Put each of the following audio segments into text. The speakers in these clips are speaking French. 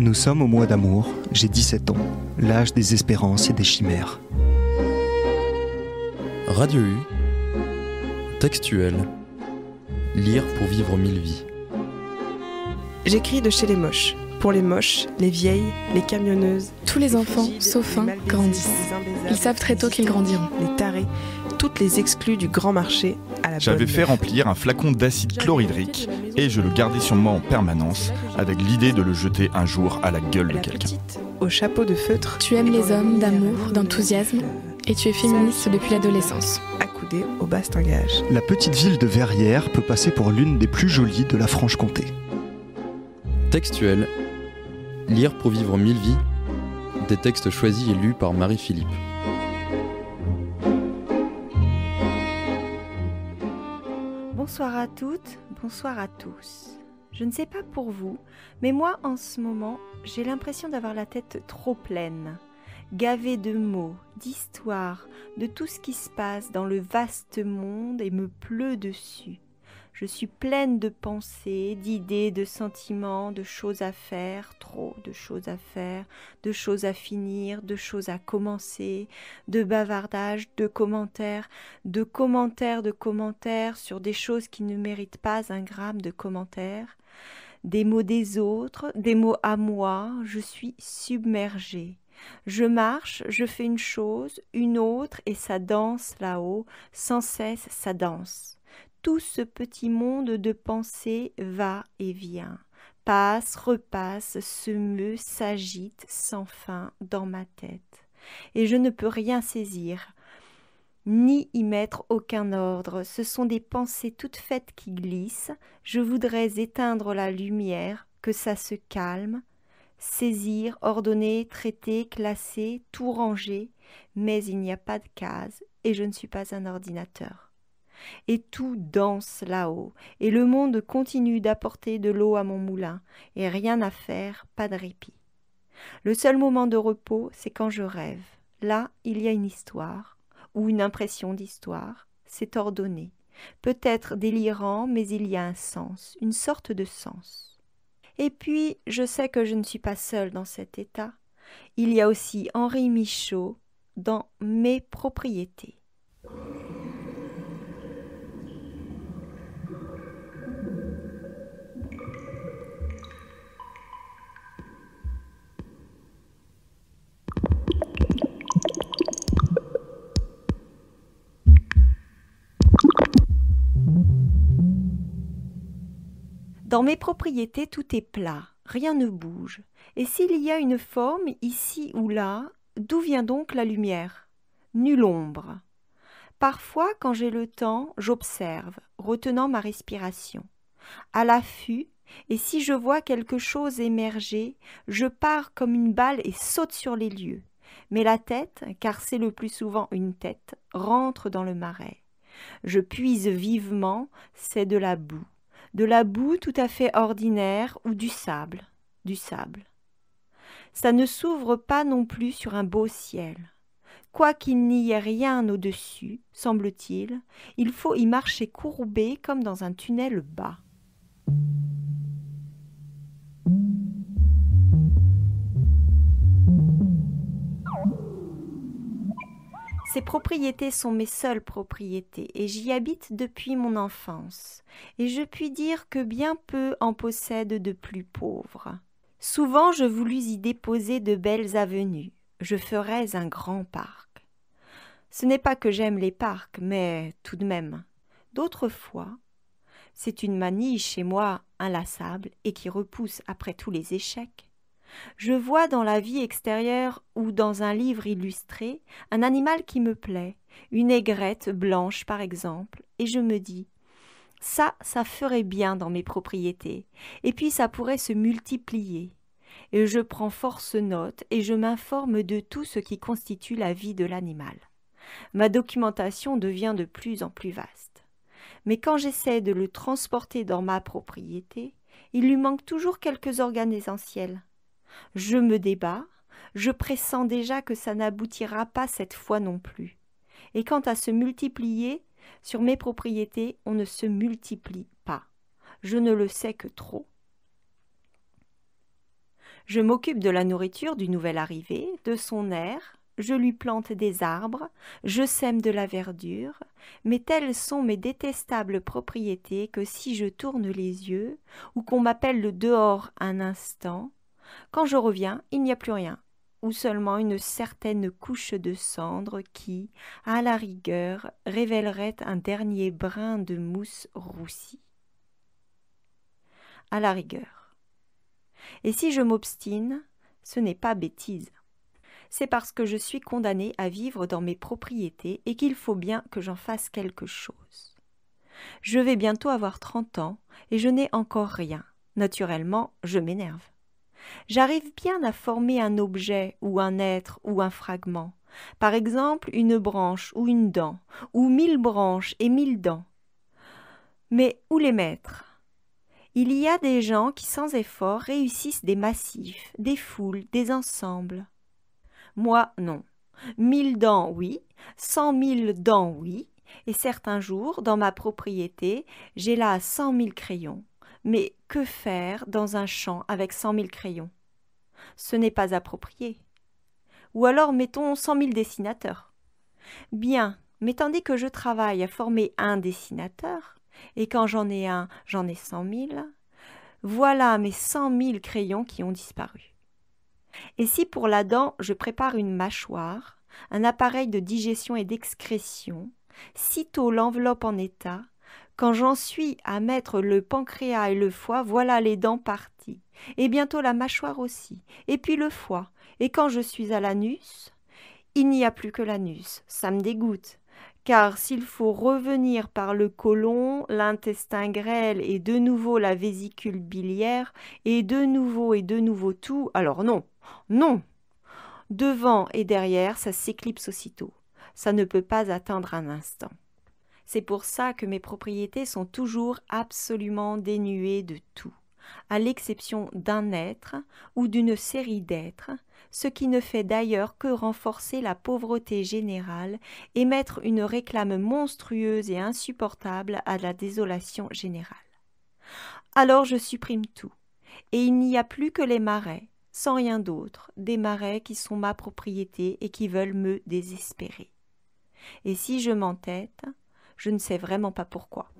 Nous sommes au mois d'amour, j'ai 17 ans, l'âge des espérances et des chimères. Radio U, textuel, lire pour vivre 1000 vies. J'écris de chez les moches. Pour les moches, les vieilles, les camionneuses. Tous les enfants, sauf un, grandissent. Ils savent très tôt qu'ils grandiront. Les tarés, toutes les exclus du grand marché à la J'avais bonne fait mère. remplir un flacon d'acide chlorhydrique et je le gardais sur moi en permanence avec l'idée de le jeter un jour à la gueule de La quelqu'un. petite, au chapeau de feutre. Tu aimes les hommes d'amour, d'enthousiasme, et tu es féministe depuis l'adolescence. Accoudée au bastingage. La petite ville de Verrières peut passer pour l'une des plus jolies de la Franche-Comté. Textuel, lire pour vivre 1000 vies. Des textes choisis et lus par Marie-Philippe. Bonsoir à toutes, bonsoir à tous. Je ne sais pas pour vous, mais moi en ce moment, j'ai l'impression d'avoir la tête trop pleine, gavée de mots, d'histoires, de tout ce qui se passe dans le vaste monde et me pleut dessus. Je suis pleine de pensées, d'idées, de sentiments, de choses à faire, trop de choses à faire, de choses à finir, de choses à commencer, de bavardages, de commentaires sur des choses qui ne méritent pas un gramme de commentaires, des mots des autres, des mots à moi, je suis submergée. Je marche, je fais une chose, une autre, et ça danse là-haut, sans cesse ça danse. Tout ce petit monde de pensées va et vient, passe, repasse, se meut, s'agite sans fin dans ma tête. Et je ne peux rien saisir, ni y mettre aucun ordre. Ce sont des pensées toutes faites qui glissent. Je voudrais éteindre la lumière, que ça se calme, saisir, ordonner, traiter, classer, tout ranger, mais il n'y a pas de case et je ne suis pas un ordinateur. Et tout danse là-haut, et le monde continue d'apporter de l'eau à mon moulin, et rien à faire, pas de répit. Le seul moment de repos, c'est quand je rêve. Là, il y a une histoire, ou une impression d'histoire, c'est ordonné. Peut-être délirant, mais il y a un sens, une sorte de sens. Et puis, je sais que je ne suis pas seule dans cet état. Il y a aussi Henri Michaud dans Mes propriétés. Dans mes propriétés, tout est plat, rien ne bouge. Et s'il y a une forme ici ou là, d'où vient donc la lumière? Nulle ombre. Parfois, quand j'ai le temps, j'observe, retenant ma respiration. À l'affût, et si je vois quelque chose émerger, je pars comme une balle et saute sur les lieux. Mais la tête, car c'est le plus souvent une tête, rentre dans le marais. Je puise vivement, c'est de la boue. De la boue tout à fait ordinaire ou du sable. Ça ne s'ouvre pas non plus sur un beau ciel. Quoiqu'il n'y ait rien au-dessus, semble-t-il, il faut y marcher courbé comme dans un tunnel bas. Ces propriétés sont mes seules propriétés et j'y habite depuis mon enfance. Et je puis dire que bien peu en possèdent de plus pauvres. Souvent je voulus y déposer de belles avenues. Je ferais un grand parc. Ce n'est pas que j'aime les parcs, mais tout de même. D'autres fois, c'est une manie chez moi inlassable et qui repousse après tous les échecs. Je vois dans la vie extérieure ou dans un livre illustré un animal qui me plaît, une aigrette blanche par exemple, et je me dis « ça ferait bien dans mes propriétés, et puis ça pourrait se multiplier ». Et je prends force note et je m'informe de tout ce qui constitue la vie de l'animal. Ma documentation devient de plus en plus vaste. Mais quand j'essaie de le transporter dans ma propriété, il lui manque toujours quelques organes essentiels. Je me débats, je pressens déjà que ça n'aboutira pas cette fois non plus. Et quant à se multiplier, sur mes propriétés, on ne se multiplie pas. Je ne le sais que trop. Je m'occupe de la nourriture du nouvel arrivé, de son air, je lui plante des arbres, je sème de la verdure, mais telles sont mes détestables propriétés que si je tourne les yeux, ou qu'on m'appelle le dehors un instant, quand je reviens, il n'y a plus rien, ou seulement une certaine couche de cendre qui, à la rigueur, révélerait un dernier brin de mousse roussie. À la rigueur. Et si je m'obstine, ce n'est pas bêtise. C'est parce que je suis condamnée à vivre dans mes propriétés et qu'il faut bien que j'en fasse quelque chose. Je vais bientôt avoir 30 ans et je n'ai encore rien. Naturellement, je m'énerve. J'arrive bien à former un objet ou un être ou un fragment. Par exemple, une branche ou une dent, ou 1000 branches et 1000 dents. Mais où les mettre ? Il y a des gens qui, sans effort, réussissent des massifs, des foules, des ensembles. Moi, non. 1000 dents, oui. 100 000 dents, oui. Et certains jours, dans ma propriété, j'ai là 100 000 crayons. Mais que faire dans un champ avec 100 000 crayons? Ce n'est pas approprié. Ou alors mettons 100 000 dessinateurs. Bien, mais tandis que je travaille à former un dessinateur, et quand j'en ai un, j'en ai 100 000, voilà mes 100 000 crayons qui ont disparu. Et si pour la dent, je prépare une mâchoire, un appareil de digestion et d'excrétion, sitôt l'enveloppe en état, quand j'en suis à mettre le pancréas et le foie, voilà les dents parties, et bientôt la mâchoire aussi, et puis le foie, et quand je suis à l'anus, il n'y a plus que l'anus, ça me dégoûte. Car s'il faut revenir par le côlon, l'intestin grêle et de nouveau la vésicule biliaire, et de nouveau tout, alors non, non. Devant et derrière, ça s'éclipse aussitôt. Ça ne peut pas attendre un instant. C'est pour ça que mes propriétés sont toujours absolument dénuées de tout, à l'exception d'un être ou d'une série d'êtres, ce qui ne fait d'ailleurs que renforcer la pauvreté générale et mettre une réclame monstrueuse et insupportable à la désolation générale. Alors je supprime tout, et il n'y a plus que les marais, sans rien d'autre, des marais qui sont ma propriété et qui veulent me désespérer. Et si je m'entête, je ne sais vraiment pas pourquoi.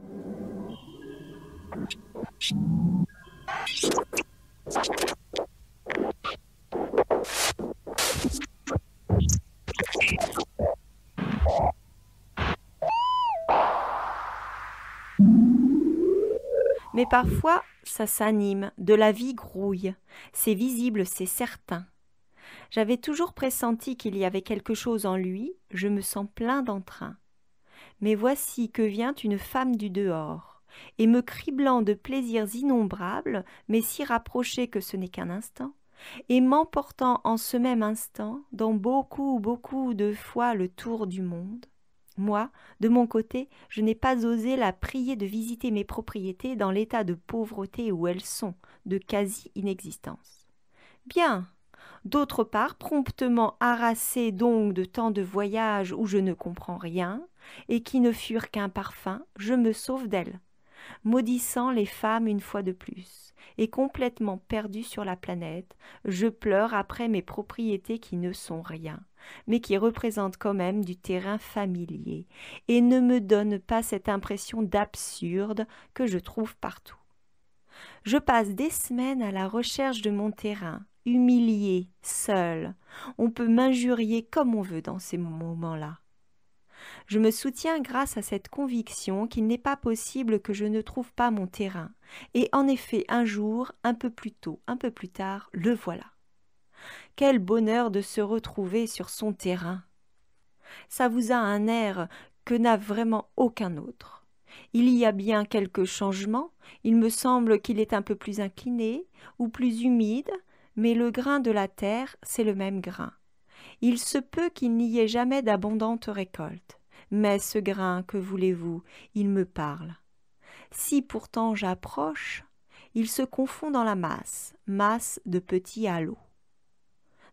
Mais parfois, ça s'anime, de la vie grouille. C'est visible, c'est certain. J'avais toujours pressenti qu'il y avait quelque chose en lui, je me sens plein d'entrain. Mais voici que vient une femme du dehors, et me criblant de plaisirs innombrables, mais si rapprochés que ce n'est qu'un instant, et m'emportant en ce même instant dans beaucoup de fois le tour du monde. Moi, de mon côté, je n'ai pas osé la prier de visiter mes propriétés dans l'état de pauvreté où elles sont, de quasi-inexistence. Bien. D'autre part, promptement harassée donc de tant de voyages où je ne comprends rien, et qui ne furent qu'un parfum, je me sauve d'elles, maudissant les femmes une fois de plus, et complètement perdue sur la planète, je pleure après mes propriétés qui ne sont rien, mais qui représentent quand même du terrain familier, et ne me donnent pas cette impression d'absurde que je trouve partout. Je passe des semaines à la recherche de mon terrain, humilié, seul. On peut m'injurier comme on veut dans ces moments-là. Je me soutiens grâce à cette conviction qu'il n'est pas possible que je ne trouve pas mon terrain. Et en effet, un jour, un peu plus tôt, un peu plus tard, le voilà. Quel bonheur de se retrouver sur son terrain! Ça vous a un air que n'a vraiment aucun autre. Il y a bien quelques changements, il me semble qu'il est un peu plus incliné ou plus humide, mais le grain de la terre, c'est le même grain. Il se peut qu'il n'y ait jamais d'abondante récolte, mais ce grain, que voulez-vous, il me parle. Si pourtant j'approche, il se confond dans la masse de petits halos.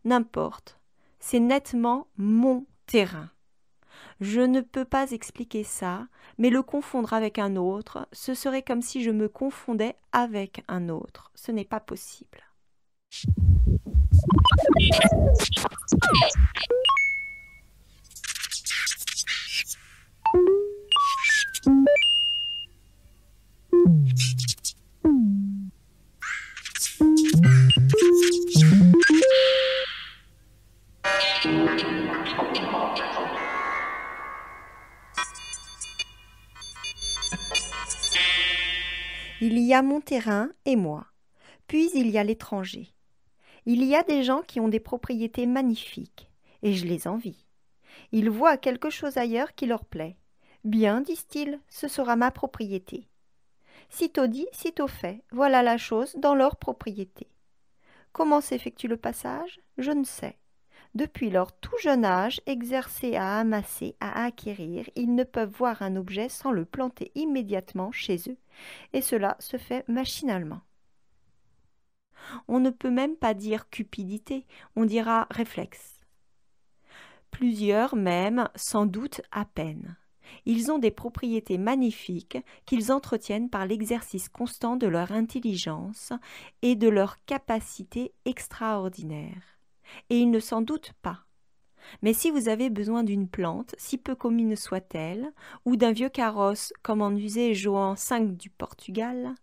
N'importe, c'est nettement mon terrain. Je ne peux pas expliquer ça, mais le confondre avec un autre, ce serait comme si je me confondais avec un autre. Ce n'est pas possible. Il y a mon terrain et moi, puis il y a l'étranger. Il y a des gens qui ont des propriétés magnifiques, et je les envie. Ils voient quelque chose ailleurs qui leur plaît. Bien, disent-ils, ce sera ma propriété. Sitôt dit, sitôt fait, voilà la chose dans leur propriété. Comment s'effectue le passage? Je ne sais. Depuis leur tout jeune âge, exercés à amasser, à acquérir, ils ne peuvent voir un objet sans le planter immédiatement chez eux, et cela se fait machinalement. On ne peut même pas dire cupidité, on dira réflexe. Plusieurs même, sans doute à peine. Ils ont des propriétés magnifiques qu'ils entretiennent par l'exercice constant de leur intelligence et de leur capacité extraordinaire. Et ils ne s'en doutent pas. Mais si vous avez besoin d'une plante, si peu commune soit-elle, ou d'un vieux carrosse comme en usait Joan V du Portugal,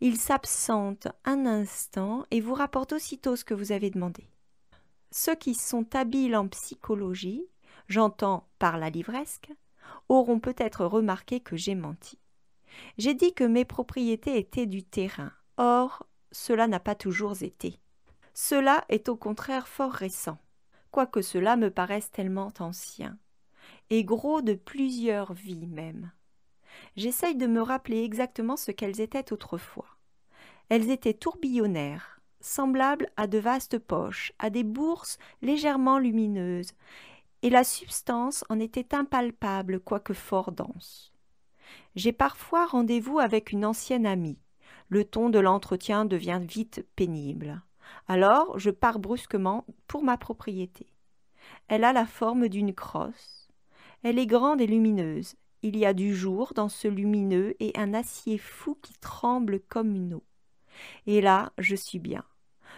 ils s'absentent un instant et vous rapportent aussitôt ce que vous avez demandé. Ceux qui sont habiles en psychologie, j'entends par la livresque, auront peut-être remarqué que j'ai menti. J'ai dit que mes propriétés étaient du terrain. Or, cela n'a pas toujours été. Cela est au contraire fort récent, quoique cela me paraisse tellement ancien, et gros de plusieurs vies même. J'essaye de me rappeler exactement ce qu'elles étaient autrefois. Elles étaient tourbillonnaires, semblables à de vastes poches, à des bourses légèrement lumineuses, et la substance en était impalpable, quoique fort dense. J'ai parfois rendez-vous avec une ancienne amie. Le ton de l'entretien devient vite pénible. Alors, je pars brusquement pour ma propriété. Elle a la forme d'une crosse. Elle est grande et lumineuse. Il y a du jour dans ce lumineux et un acier fou qui tremble comme une eau. Et là, je suis bien.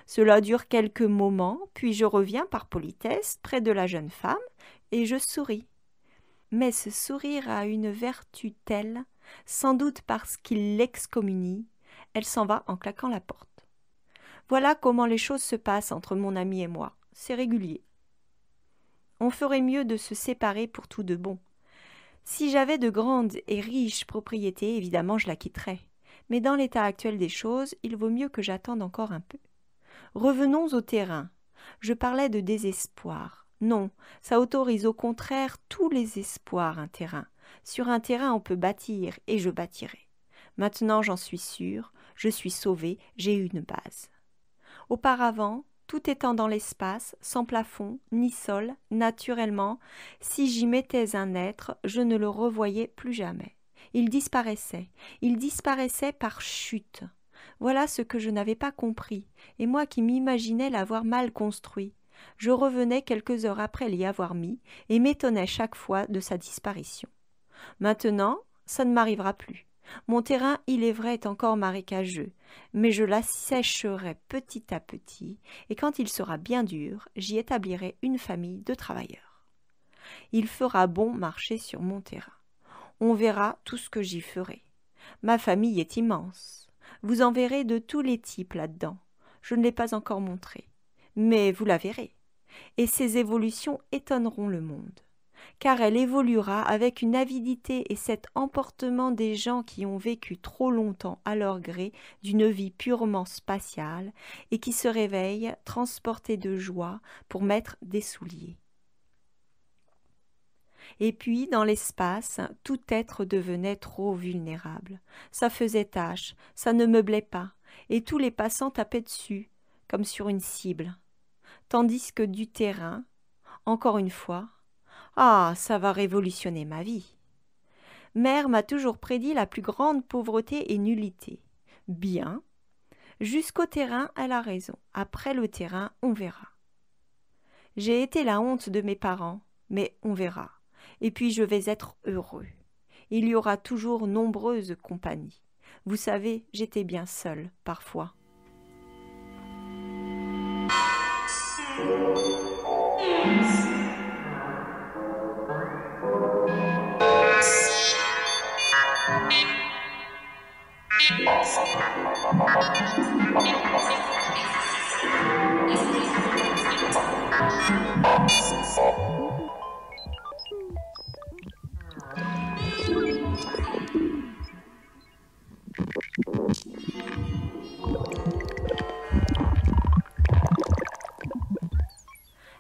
Cela dure quelques moments, puis je reviens par politesse près de la jeune femme et je souris. Mais ce sourire a une vertu telle, sans doute parce qu'il l'excommunie, elle s'en va en claquant la porte. Voilà comment les choses se passent entre mon ami et moi. C'est régulier. On ferait mieux de se séparer pour tout de bon. Si j'avais de grandes et riches propriétés, évidemment je la quitterais. Mais dans l'état actuel des choses, il vaut mieux que j'attende encore un peu. Revenons au terrain. Je parlais de désespoir. Non, ça autorise au contraire tous les espoirs, un terrain. Sur un terrain, on peut bâtir, et je bâtirai. Maintenant, j'en suis sûre, je suis sauvée, j'ai une base. Auparavant, tout étant dans l'espace, sans plafond, ni sol, naturellement, si j'y mettais un être, je ne le revoyais plus jamais. Il disparaissait par chute. Voilà ce que je n'avais pas compris, et moi qui m'imaginais l'avoir mal construit. Je revenais quelques heures après l'y avoir mis, et m'étonnais chaque fois de sa disparition. Maintenant, ça ne m'arrivera plus. Mon terrain, il est vrai, est encore marécageux, mais je l'assècherai petit à petit, et quand il sera bien dur, j'y établirai une famille de travailleurs. Il fera bon marcher sur mon terrain. On verra tout ce que j'y ferai. Ma famille est immense. Vous en verrez de tous les types là-dedans. Je ne l'ai pas encore montré, mais vous la verrez. Et ces évolutions étonneront le monde. Car elle évoluera avec une avidité et cet emportement des gens qui ont vécu trop longtemps à leur gré d'une vie purement spatiale et qui se réveillent transportés de joie pour mettre des souliers. Et puis, dans l'espace, tout être devenait trop vulnérable. Ça faisait tache, ça ne meublait pas, et tous les passants tapaient dessus, comme sur une cible. Tandis que du terrain, encore une fois, ah, ça va révolutionner ma vie. Mère m'a toujours prédit la plus grande pauvreté et nullité. Bien. Jusqu'au terrain, elle a raison. Après le terrain, on verra. J'ai été la honte de mes parents, mais on verra. Et puis je vais être heureux. Il y aura toujours nombreuses compagnies. Vous savez, j'étais bien seule, parfois.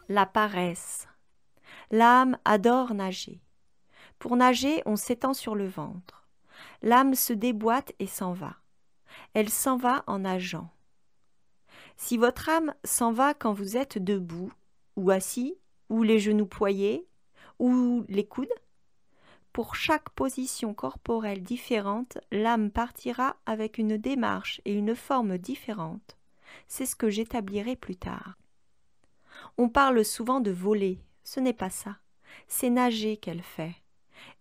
La paresse. L'âme adore nager. Pour nager, on s'étend sur le ventre. L'âme se déboîte et s'en va. Elle s'en va en nageant. Si votre âme s'en va quand vous êtes debout, ou assis, ou les genoux ployés, ou les coudes, pour chaque position corporelle différente, l'âme partira avec une démarche et une forme différentes. C'est ce que j'établirai plus tard. On parle souvent de voler, ce n'est pas ça, c'est nager qu'elle fait.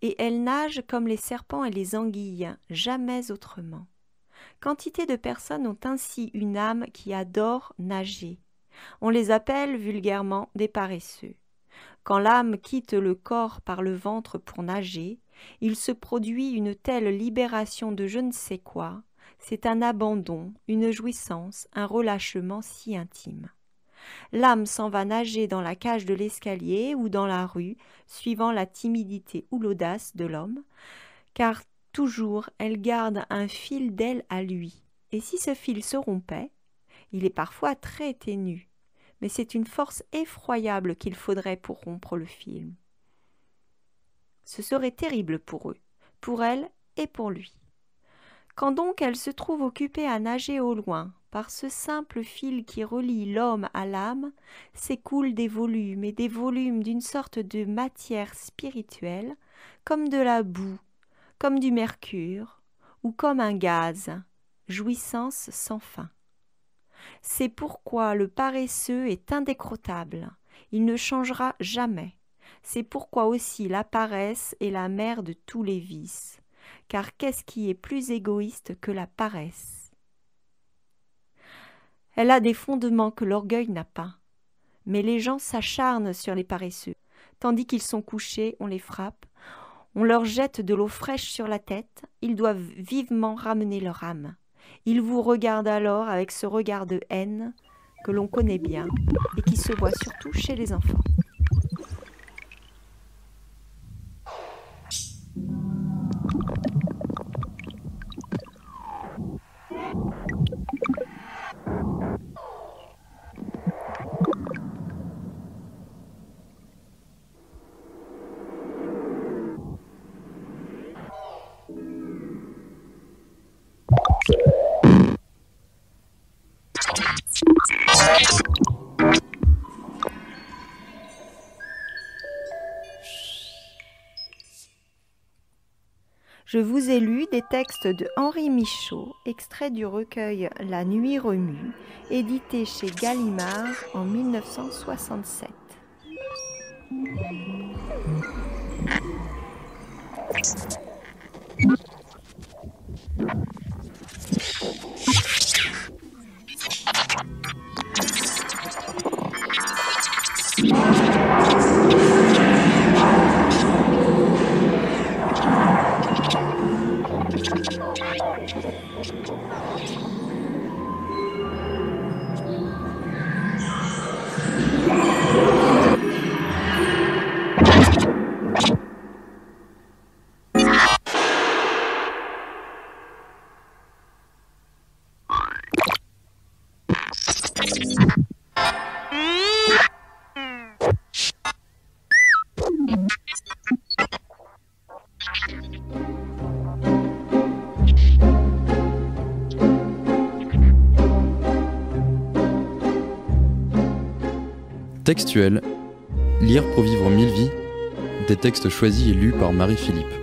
Et elle nage comme les serpents et les anguilles, jamais autrement. Quantité de personnes ont ainsi une âme qui adore nager. On les appelle vulgairement des paresseux. Quand l'âme quitte le corps par le ventre pour nager, il se produit une telle libération de je ne sais quoi, c'est un abandon, une jouissance, un relâchement si intime. L'âme s'en va nager dans la cage de l'escalier ou dans la rue, suivant la timidité ou l'audace de l'homme, car toujours elle garde un fil d'elle à lui, et si ce fil se rompait, il est parfois très ténu, mais c'est une force effroyable qu'il faudrait pour rompre le fil. Ce serait terrible pour eux, pour elle et pour lui. Quand donc elle se trouve occupée à nager au loin, par ce simple fil qui relie l'homme à l'âme, s'écoulent des volumes et des volumes d'une sorte de matière spirituelle, comme de la boue, comme du mercure, ou comme un gaz, jouissance sans fin. C'est pourquoi le paresseux est indécrottable, il ne changera jamais. C'est pourquoi aussi la paresse est la mère de tous les vices. Car qu'est-ce qui est plus égoïste que la paresse? Elle a des fondements que l'orgueil n'a pas. Mais les gens s'acharnent sur les paresseux. Tandis qu'ils sont couchés, on les frappe, on leur jette de l'eau fraîche sur la tête, ils doivent vivement ramener leur âme. Ils vous regardent alors avec ce regard de haine que l'on connaît bien et qui se voit surtout chez les enfants. Je vous ai lu des textes de Henri Michaud, extraits du recueil La Nuit remue, édité chez Gallimard en 1967. Textuel, lire pour vivre 1000 vies, des textes choisis et lus par Marie-Philippe.